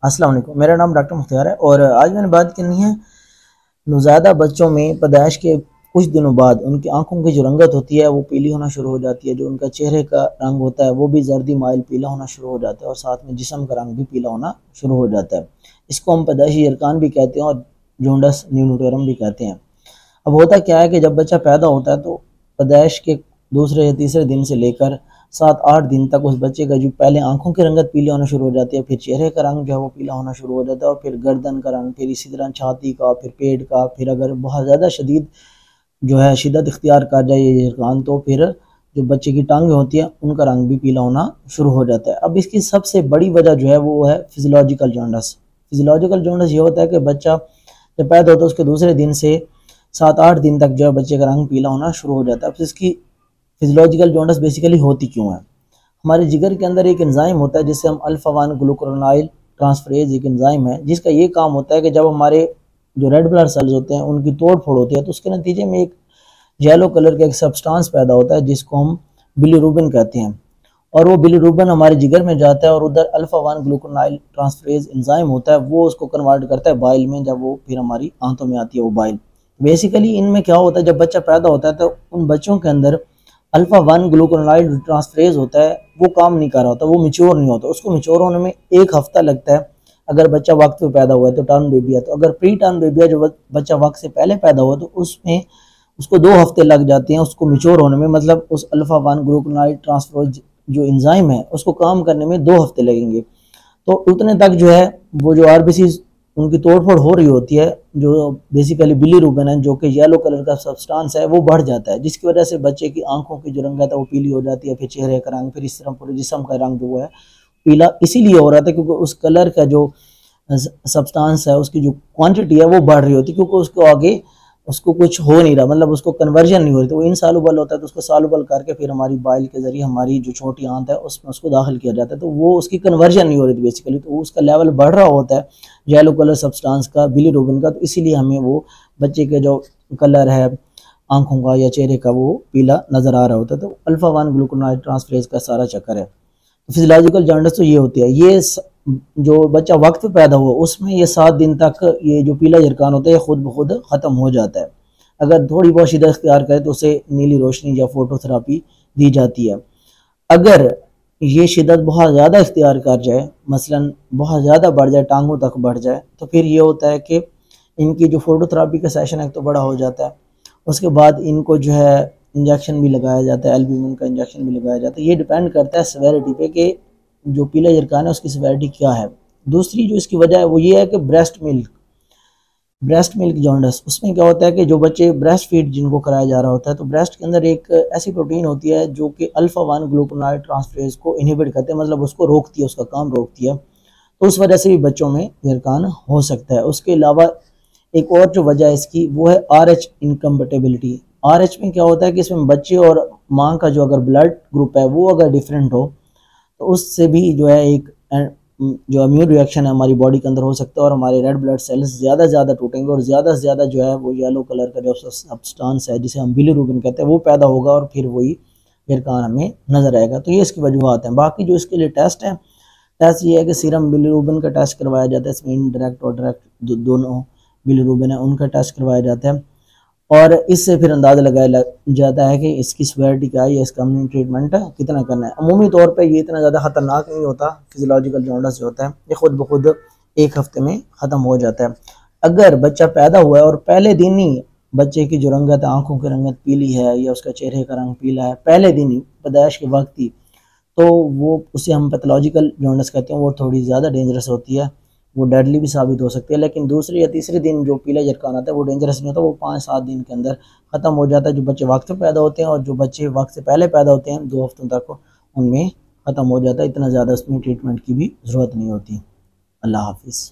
अस्सलाम वालेकुम, मेरा नाम डॉक्टर मुख्तियार है और आज मैंने बात करनी है नौज़ायदा बच्चों में पैदाइश के कुछ दिनों बाद उनकी आंखों की जो रंगत होती है वो पीली होना शुरू हो जाती है। जो उनका चेहरे का रंग होता है वो भी जर्दी माइल पीला होना शुरू हो जाता है और साथ में जिस्म का रंग भी पीला होना शुरू हो जाता है। इसको हम पैदाइशी यरकान भी कहते हैं और जॉन्डिस न्यूनोटोरम भी कहते हैं। अब होता क्या है कि जब बच्चा पैदा होता है तो पैदाइश के दूसरे या तीसरे दिन से लेकर 7-8 दिन तक उस बच्चे का जो पहले आंखों की रंगत पीली होना शुरू हो जाती है, फिर चेहरे का रंग जो है वो पीला होना शुरू हो जाता है और फिर गर्दन का रंग, फिर इसी तरह छाती का, फिर पेट का, फिर अगर बहुत ज़्यादा शदीद जो है शिद्दत इख्तियार कर जाए ये यरकान तो फिर जो बच्चे की टांगें होती हैं उनका रंग भी पीला होना शुरू हो जाता है। अब इसकी सबसे बड़ी वजह जो है वो है फिजियोलॉजिकल जॉन्डिस। फिजियोलॉजिकल जॉन्डिस ये होता है कि बच्चा जब पैदा होता है उसके दूसरे दिन से 7-8 दिन तक जो है बच्चे का रंग पीला होना शुरू हो जाता है। अब इसकी फिजियोलॉजिकल जॉन्डिस बेसिकली होती क्यों है? हमारे जिगर के अंदर एक एंजाइम होता है जिससे हम अल्फा 1 ग्लूकुरोनाइल ट्रांसफरेज एक एंजाइम है जिसका ये काम होता है कि जब हमारे जो रेड ब्लड सेल्स होते हैं उनकी तोड़ फोड़ होती है तो उसके नतीजे में एक येलो कलर का एक सब्सटेंस पैदा होता है जिसको हम बिलीरुबिन कहते हैं और वो बिलीरुबिन हमारे जिगर में जाता है और उधर अल्फा 1 ग्लूकोनाइल ट्रांसफरेज एंजाइम होता है वो उसको कन्वर्ट करता है बाइल में, जब वो फिर हमारी आंतों में आती है वो बाइल। बेसिकली इनमें क्या होता है, जब बच्चा पैदा होता है तो उन बच्चों के अंदर अल्फा 1 ग्लूकोनाइल ट्रांसफरेज होता है वो काम नहीं कर रहा होता, वो मिच्योर नहीं होता। उसको मिच्योर होने में 1 हफ्ता लगता है अगर बच्चा वक्त पे पैदा हुआ है तो टर्म बेबी है। तो अगर प्री टर्म बेबी है जो बच्चा वक्त से पहले पैदा हुआ तो उसमें उसको 2 हफ्ते लग जाते हैं उसको मिच्योर होने में, मतलब उस अल्फा 1 ग्लूकोनाइल ट्रांसफरेज जो एंजाइम है उसको काम करने में 2 हफ्ते लगेंगे। तो उतने तक जो है वो जो आरबीसी उनकी तोड़फोड़ हो रही होती है, जो बेसिकली बिलीरुबिन है जो कि येलो कलर का सब्सटेंस है वो बढ़ जाता है जिसकी वजह से बच्चे की आंखों की जो रंगत है वो पीली हो जाती है, फिर चेहरे का रंग, फिर इस तरह पूरे जिस्म का रंग जो है पीला इसीलिए हो रहा था क्योंकि उस कलर का जो सब्सटेंस है उसकी जो क्वांटिटी है वो बढ़ रही होती है क्योंकि उसको आगे उसको कुछ हो नहीं रहा, मतलब उसको कन्वर्जन नहीं हो रही। तो वो इनसालुबल होता है तो उसको सालुबल करके फिर हमारी बाइल के जरिए हमारी जो छोटी आंत है उसमें उसको दाखिल किया जाता है तो वो उसकी कन्वर्जन नहीं हो रही थी बेसिकली, तो उसका लेवल बढ़ रहा होता है येलो कलर सब्सटेंस का, बिलीरुबिन का, तो इसीलिए हमें वो बच्चे के जो कलर है आंखों का या चेहरे का वो पीला नजर आ रहा होता है। तो अल्फा 1 ग्लूकोनाइल ट्रांसफरेज का सारा चक्कर है। फिजियोलॉजिकल जॉन्डिस तो ये होती है, ये जो बच्चा वक्त पे पैदा हुआ उसमें ये 7 दिन तक ये जो पीला यरकान होता है खुद ब खुद ख़त्म हो जाता है। अगर थोड़ी बहुत शिद्दत इख्तियार करे तो उसे नीली रोशनी या फोटोथेरापी दी जाती है। अगर ये शिद्दत बहुत ज़्यादा इख्तियार कर जाए, मसलन बहुत ज़्यादा बढ़ जाए, टांगों तक बढ़ जाए, तो फिर ये होता है कि इनकी जो फोटोथेरापी का सेशन है तो बड़ा हो जाता है। उसके बाद इनको जो है इंजेक्शन भी लगाया जाता है, एल्ब्यूमिन का इंजेक्शन भी लगाया जाता है। ये डिपेंड करता है सेवेरिटी पे कि जो पीला यरकान है उसकी सेवेरिटी क्या है। दूसरी जो इसकी वजह है वो ये है कि ब्रेस्ट मिल्क जॉन्डिस, उसमें क्या होता है कि जो बच्चे ब्रेस्ट फीड जिनको कराया जा रहा होता है तो ब्रेस्ट के अंदर एक ऐसी प्रोटीन होती है जो कि अल्फा 1 ग्लूकोनाइल ट्रांसफरेज को इनहिबिट करते हैं, मतलब उसको रोकती है, उसका काम रोकती है। तो उस वजह से भी बच्चों में यरकान हो सकता है। उसके अलावा एक और जो वजह है इसकी वो है RH इनकम्पेटेबिलिटी। RH में क्या होता है कि इसमें बच्चे और माँ का जो अगर ब्लड ग्रुप है वो अगर डिफरेंट हो तो उससे भी जो है एक जो इम्यून रिएक्शन है हमारी बॉडी के अंदर हो सकता है और हमारे रेड ब्लड सेल्स ज़्यादा से ज़्यादा टूटेंगे और ज़्यादा से ज़्यादा जो है वो येलो कलर का जो सब्सटेंस है जिसे हम बिलीरुबिन कहते हैं वो पैदा होगा और फिर वही यरकान हमें नज़र आएगा। तो ये इसकी वजूहत हैं। बाकी जो इसके लिए टेस्ट है, टेस्ट ये है कि सीरम बिलीरुबिन का टेस्ट करवाया जाता है, इसमें इनडायरेक्ट और डायरेक्ट दोनों बिलीरुबिन है उनका टेस्ट करवाया जाता है और इससे फिर अंदाज़ा लगाया जाता है कि इसकी सिवियरिटी क्या है या इसका हमने ट्रीटमेंट कितना करना है। अमूमी तौर पे ये इतना ज़्यादा ख़तरनाक नहीं होता, फिजियोलॉजिकल जॉन्डिस जो होता है ये खुद ब खुद 1 हफ्ते में ख़त्म हो जाता है। अगर बच्चा पैदा हुआ है और पहले दिन ही बच्चे की जो रंगत है, आँखों की रंगत पीली है या उसका चेहरे का रंग पीला है पहले दिन ही पैदाइश के वक्त ही, तो वो उसे हम पैथोलॉजिकल जॉन्डिस कहते हैं। वो थोड़ी ज़्यादा डेंजरस होती है, वो डेडली भी साबित हो सकती है। लेकिन दूसरे या तीसरे दिन जो पीला यरकान आता है वो डेंजरस नहीं होता, वो 5-7 दिन के अंदर ख़त्म हो जाता है। जो बच्चे वक्त पे पैदा होते हैं और जो बच्चे वक्त से पहले पैदा होते हैं 2 हफ्तों तक उनमें ख़त्म हो जाता है। इतना ज़्यादा उसमें ट्रीटमेंट की भी ज़रूरत नहीं होती। अल्लाह हाफिज़।